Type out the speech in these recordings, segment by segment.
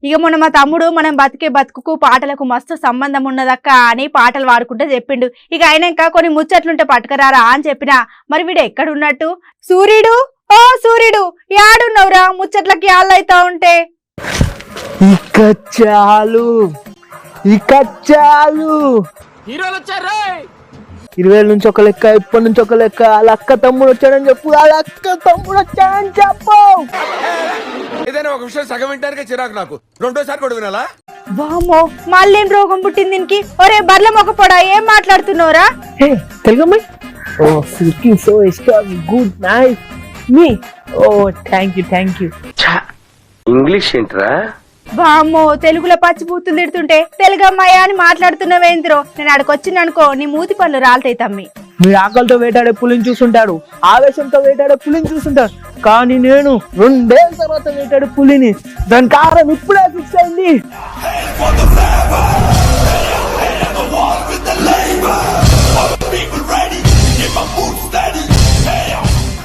ఇక మొన్న మా తమ్ముడు మనం బతికే బతుకుకు పాటలకు మస్తు సంబంధం ఉన్నదక్క అని పాటలు పాడుకుంటే చెప్పిండు. ఇక అయినాక కొన్ని ముచ్చట్లుంటే పట్టుకరారా అని చెప్పినా. మరి వీడు ఎక్కడున్నట్టు? సూర్యుడు, ఓ సూర్యుడు యాడున్నవురా? ముచ్చట్లకి యాళ్ళైతా ఉంటే ఇక చాలు హీరోలు వచ్చారు. 20 నుంచి ఒక లెక్క, ఇప్పటి నుంచి ఒక లెక్క. వాళ్ళ అక్క తమ్ముడు వచ్చాడని చెప్పు, వాళ్ళ అక్క తమ్ముడు వచ్చాడని చెప్పు. ఏదైనా ఒక విషయం సగం వింటానికే చిరాకు నాకు. రెండోసారి కూడా వినాలా? వామ్మో మళ్ళేం రోగం పుట్టింది దీనికి? ఒరే బర్ల మొక్క పొడా ఏం మాట్లాడుతున్నావురా? తెలుగు అమ్మాయి. ఓ silky so strong good nice me. ఓ థ్యాంక్ యూ. ఇంగ్లీష్ ఏంట్రా? వామ్మో తెలుగులో పచ్చిబూతులు తిడుతుంటే తెలుగు అమ్మాయి అని మాట్లాడుతున్నావేంద్రో. నేను అక్కడికొచ్చిననుకో నీ మూతి పళ్ళు రాలుతాయి తమ్మి. మీరు ఆకలితో వేటాడే పులిని చూస్తుంటాడు, ఆవేశంతో వేటాడే పులిని చూస్తుంటాడు, కానీ నేను 2 ఏళ్ళ తర్వాత వేటాడే పులిని. దాని కారణం ఇప్పుడే ఫిక్స్ అయింది.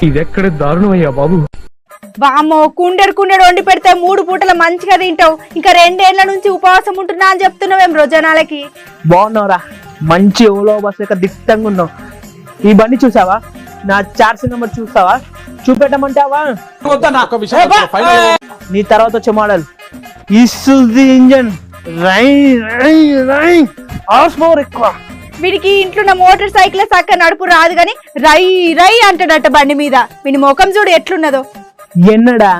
ఇదెక్కడ దారుణం అయ్యా బాబు. వామ్మో కుండెడు వండి పెడితే 3 పూటల మంచిగా తింటావు. ఇంకా 2 ఏళ్ల నుంచి ఉపవాసం ఉంటున్నా అని చెప్తున్నావేం రోజనాలకి? బాగున్నావురా, మంచి ఓలో బస్ లెక్క దిట్టంగా ఉన్నావు. ఈ బండి చూసావా? నా చార్సి నెంబర్ చూస్తావా? చూపెట్టమంటావా? నీ తర్వాత వచ్చే మోడల్ ఇసుజు ఇంజన్. ఎక్కువ వీడికి ఇంట్లో మోటార్ సైకిల్ చక్క నడుపు రాదు గాని రై అంటాడట బండి మీద. వీడి ముఖం చూడు ఎట్లున్నదో. ఎన్నడా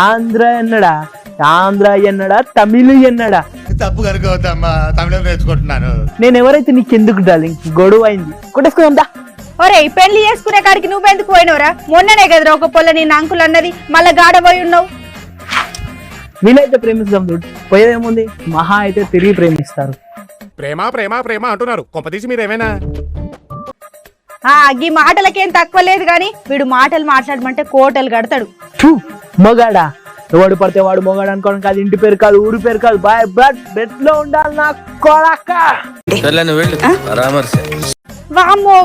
ఆంధ్ర ఎన్నడా తమిళ ఎన్నడా? తప్పు కనుకోవద్దమ్మా, తమిళం నేర్చుకుంటున్నాను. నేను ఎవరైతే నీకెందుకు డార్లింగ్? గొడవ అయింది, కొట్టేసుకుందా. ఒరే పెళ్లి చేసుకునే కాడికి నువ్వెందుకు పోయినవరా? మొన్ననే కదరా ఒక పొల్ల నేను అంకుల్ అన్నది, మళ్ళా గాడపోయి ఉన్నావు. వీలైతే ప్రేమిస్తాం చూడు, పోయేదేముంది? మహా అయితే తిరిగి ప్రేమిస్తారు. ప్రేమ అంటున్నారు. కొంపదీసి మీరేమైనా ఈ మాటలకేం తక్కువ లేదు గాని వీడు మాటలు మాట్లాడమంటే కోటలు కడతాడు. మొగాడా? ఎవడు పడితే వాడు మొగాడు అనుకోవడం కాదు, ఇంటి పేరు కాదు, ఊరి పేరు కాదు. బాయ్ బ్లడ్ బెడ్ లో ఉండాలి నా కొడక.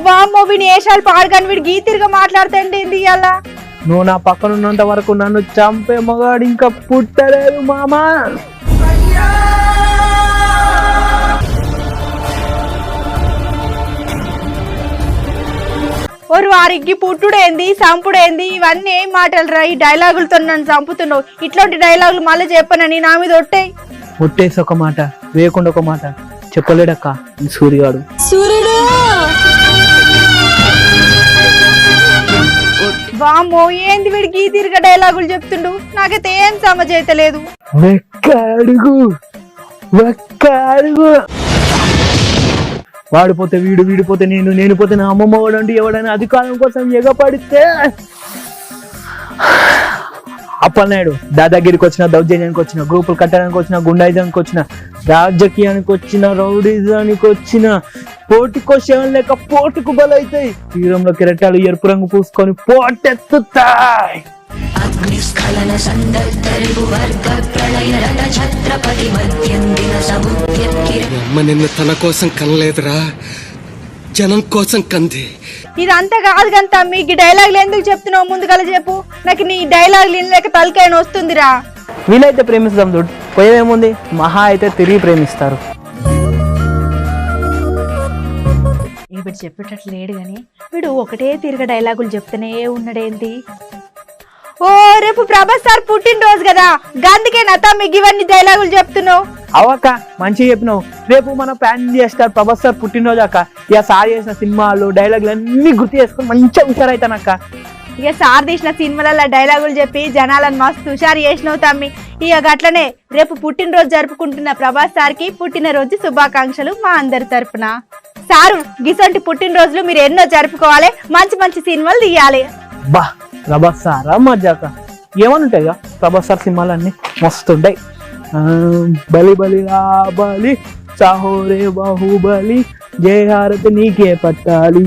వామ్మో వీని ఏషాలు పాడుగాని వీడు గీతిరిగా మాట్లాడుతాండి ఇయ్యాల. నువ్వు నా పక్కన ఉన్నంత వరకు నన్ను చంపే మొగాడు ఇంకా పుట్టలేదు మామా. ఓరు వారికి పుట్టుడేంది సంపుడేంది ఇవన్నీ ఏం మాటలు రా? ఈ డైలాగులతో నన్ను చంపుతున్నావు. ఇట్లాంటి డైలాగులు మళ్ళీ చెప్పనని నా మీద ఒట్టాయి. ఒట్టేసి ఒక మాట, వేయకుండా ఒక మాట చెప్పలేడక్క ఈ సూర్యగాడు. సూర్యుడు వామ్మో ఏంది వీడికి ఈ తిరిగా డైలాగులు చెప్తుండు? నాకైతే ఏం సమజైతలేదు. వాడిపోతే వీడిపోతే నేను పోతే నా అమ్మమ్మ వాడు అంటే ఎవడైనా అధికారం కోసం ఎగపడితే అప్పలనాయుడు దాదాగిరికి వచ్చిన, దౌర్జన్యానికి వచ్చిన, గ్రూపులు కట్టడానికి వచ్చిన, గుండాయిజానికి వచ్చిన, రాజకీయానికి వచ్చిన, రౌడీజానికి వచ్చిన, పోటీకోశం లేక పోటుకు బలైతాయి. తీరంలో కిరటాలు ఎరుపు రంగు పూసుకొని పోటెత్తుతాయి. అమ్మ నిన్ను తన కోసం కనలేదురా, జనం కోసం కంది. ఇదంతా కాదు కంతా మీకు డైలాగులు ఎందుకు చెప్తున్నావు? ముందుగా చెప్పు. నాకు నీ డైలాగులు వినలేక తలకాయన వస్తుందిరా. వీలైతే ప్రేమిస్తాం చూడు, పోయేదేముంది? మహా అయితే తిరిగి ప్రేమిస్తారు. వీడు చెప్పేటట్లు లేడు గాని వీడు ఒకటే తిరిగి డైలాగులు చెప్తూనే ఉన్నాడేంటి? ఓ రేపు ప్రభాస్ సార్ పుట్టినరోజు కదా, గందుకే నతా మీకు ఇవన్నీ డైలాగులు చెప్తున్నావు. అవక్క మంచిగా చెప్పినావు. రేపు మనం ప్లాన్ చేస్తారు ప్రభాస్ సార్ పుట్టినరోజు అక్క. ఇక సార్ చేసిన సినిమాలు డైలాగులు అన్ని గుర్తు చేసుకుని మంచిగా హుషారైతానక్క. ఇక సార్ తీసిన సినిమాలలో డైలాగులు చెప్పి జనాలను మస్తు హుషారు చేసినావు తమ్మి. ఇక అట్లనే రేపు పుట్టినరోజు జరుపుకుంటున్న ప్రభాస్ సార్కి పుట్టినరోజు శుభాకాంక్షలు మా అందరి తరపున. సారు గిసంటి పుట్టినరోజులు మీరు ఎన్నో జరుపుకోవాలి, మంచి మంచి సినిమాలు తీయాలి. బా ప్రభాస్ సారా మజాక ఏమనుంటాయి ప్రభాస్ సార్ సినిమాలన్నీ మస్తుంటాయి. బలి బలి బలి సాహోరే బాహుబలి, జయ హారతి నీకే పట్టాలి.